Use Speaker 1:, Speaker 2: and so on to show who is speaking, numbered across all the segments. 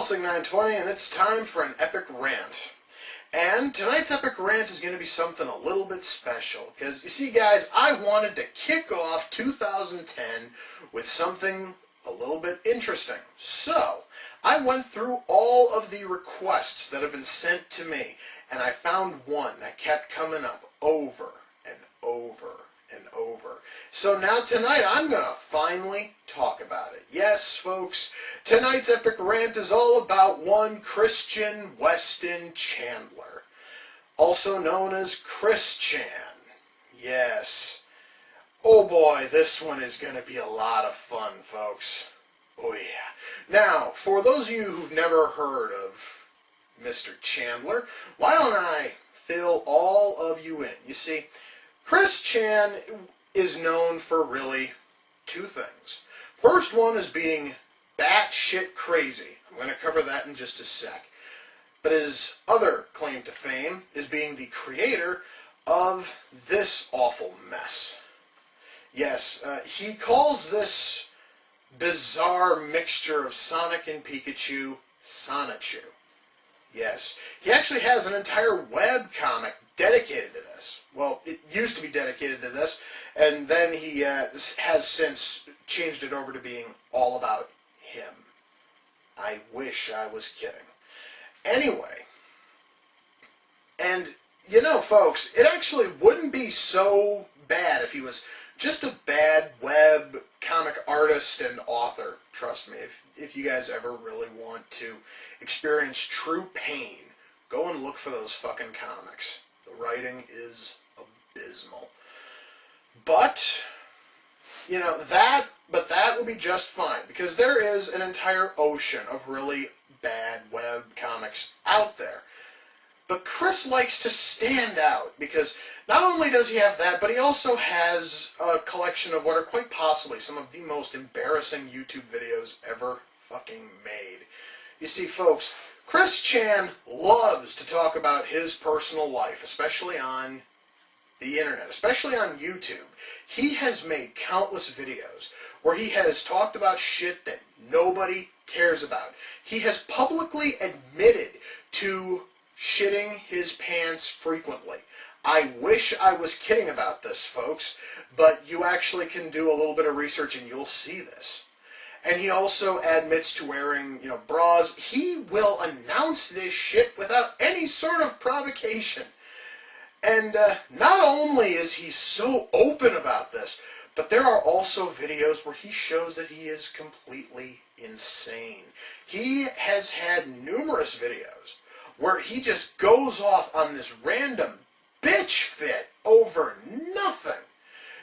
Speaker 1: Hellsing920, and it's time for an epic rant. And tonight's epic rant is going to be something a little bit special, because, you see guys, I wanted to kick off 2010 with something a little bit interesting. So, I went through all of the requests that have been sent to me, and I found one that kept coming up over and over and over. So now tonight I'm going to finally talk about it. Yes, folks, tonight's epic rant is all about one Christian Weston Chandler, also known as Chris Chan. Yes. Oh boy, this one is going to be a lot of fun, folks. Oh yeah. Now, for those of you who've never heard of Mr. Chandler, why don't I fill all of you in? You see, Chris Chan is known for really two things. First one is being batshit crazy. I'm going to cover that in just a sec. But his other claim to fame is being the creator of this awful mess. Yes, he calls this bizarre mixture of Sonic and Pikachu Sonichu. Yes, he actually has an entire web comic dedicated to this. Well, it used to be dedicated to this, and then he has since changed it over to being all about him. I wish I was kidding. Anyway, and you know, folks, it actually wouldn't be so bad if he was just a bad web comic artist and author. Trust me, if you guys ever really want to experience true pain, go and look for those fucking comics. The writing is abysmal. But, you know, that will be just fine, because there is an entire ocean of really bad web comics out there. But Chris likes to stand out, because not only does he have that, but he also has a collection of what are quite possibly some of the most embarrassing YouTube videos ever fucking made. You see, folks, Chris Chan loves to talk about his personal life, especially on the internet, especially on YouTube. He has made countless videos where he has talked about shit that nobody cares about. He has publicly admitted to shitting his pants frequently. I wish I was kidding about this, folks, but you actually can do a little bit of research and you'll see this. And he also admits to wearing, you know, bras. He will announce this shit without any sort of provocation. And not only is he so open about this, but there are also videos where he shows that he is completely insane. He has had numerous videos where he just goes off on this random bitch fit over nothing.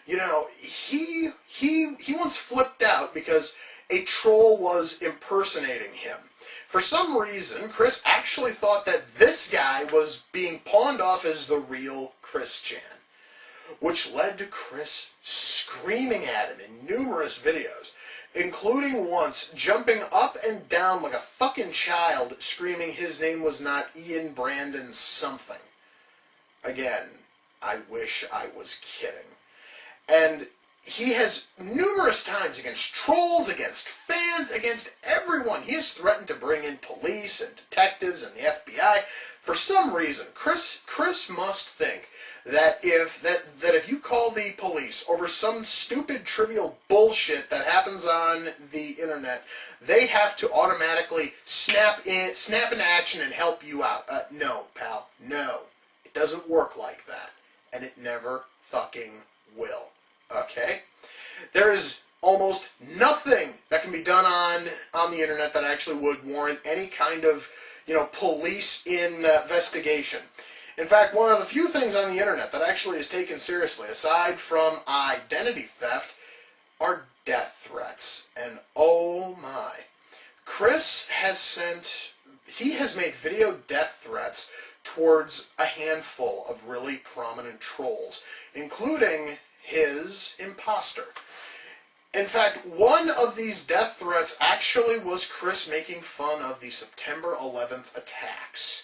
Speaker 1: You know, he once flipped out because a troll was impersonating him. For some reason, Chris actually thought that this guy was being pawned off as the real Chris Chan, which led to Chris screaming at him in numerous videos, including once jumping up and down like a fucking child, screaming his name was not Ian Brandon something. Again, I wish I was kidding. And he has numerous times, against trolls, against fans, against everyone, he has threatened to bring in police and detectives and the FBI. For some reason, Chris must think that if you call the police over some stupid, trivial bullshit that happens on the internet, they have to automatically snap into action and help you out. No, pal, no. It doesn't work like that. And it never fucking will. Okay? There is almost nothing that can be done on the internet that actually would warrant any kind of, you know, police investigation. In fact, one of the few things on the internet that actually is taken seriously, aside from identity theft, are death threats. And oh my. Chris has made video death threats towards a handful of really prominent trolls, including his imposter. In fact, one of these death threats actually was Chris making fun of the September 11th attacks.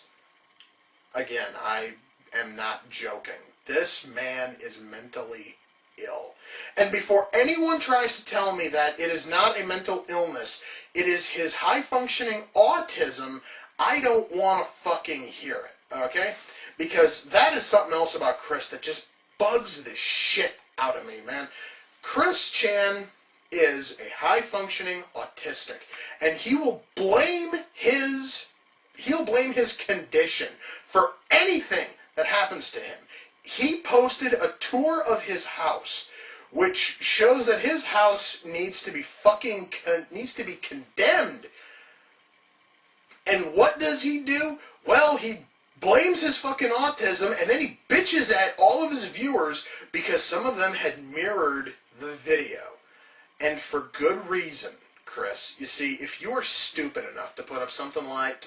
Speaker 1: Again, I am not joking. This man is mentally ill. And before anyone tries to tell me that it is not a mental illness, it is his high-functioning autism, I don't want to fucking hear it, okay? Because that is something else about Chris that just bugs the shit out of me, man. Chris Chan is a high-functioning autistic, and he'll blame his condition for anything that happens to him. He posted a tour of his house, which shows that his house needs to be condemned. And what does he do? Well, he blames his fucking autism, and then he bitches at all of his viewers because some of them had mirrored the video. And for good reason, Chris. You see, if you are stupid enough to put up something like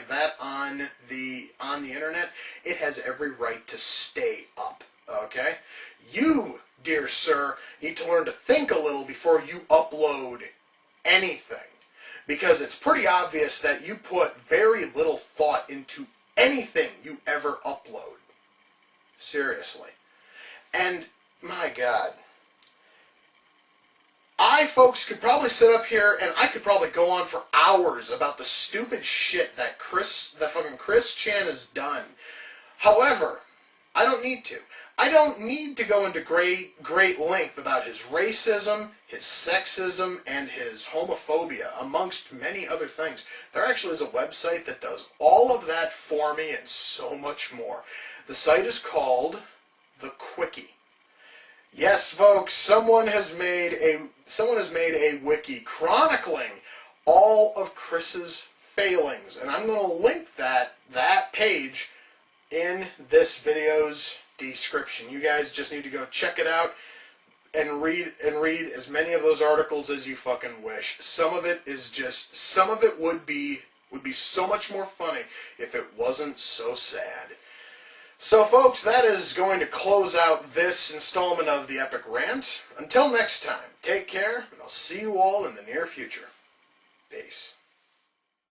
Speaker 1: that on the internet, it has every right to stay up. Okay? You, dear sir, need to learn to think a little before you upload anything. Because it's pretty obvious that you put very little thought into anything you ever upload. Seriously. And, my God, folks, could probably sit up here and I could probably go on for hours about the stupid shit that fucking Chris Chan has done. However, I don't need to. I don't need to go into great length about his racism, his sexism, and his homophobia, amongst many other things. There actually is a website that does all of that for me and so much more. The site is called The Quickie. Yes, folks, someone has made a wiki chronicling all of Chris's failings, and I'm going to link that page in this video's description. You guys just need to go check it out and read as many of those articles as you fucking wish. Some of it would be so much more funny if it wasn't so sad. So, folks, that is going to close out this installment of the Epic Rant. Until next time, take care, and I'll see you all in the near future. Peace.